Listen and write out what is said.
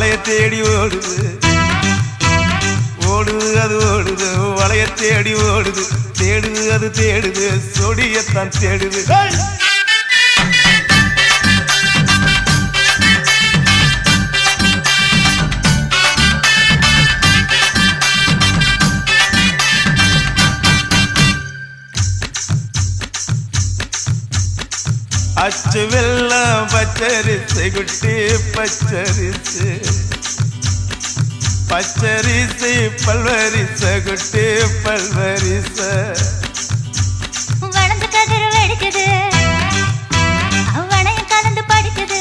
வளைய தேடி ஓடுது ஓடுது அது ஓடுது வளைய தேடி ஓடுது தேடுது அது தேடுது சொடியத்தான் தேடுது அச்சு வெள்ளம் பச்சரிசு குட்டி பச்சரிசு பச்சரிசை பல்வரிச குட்டி பல்வரிச வளர்ந்து கதிர் வெடிக்குது அவனையும் கலந்து படிக்குது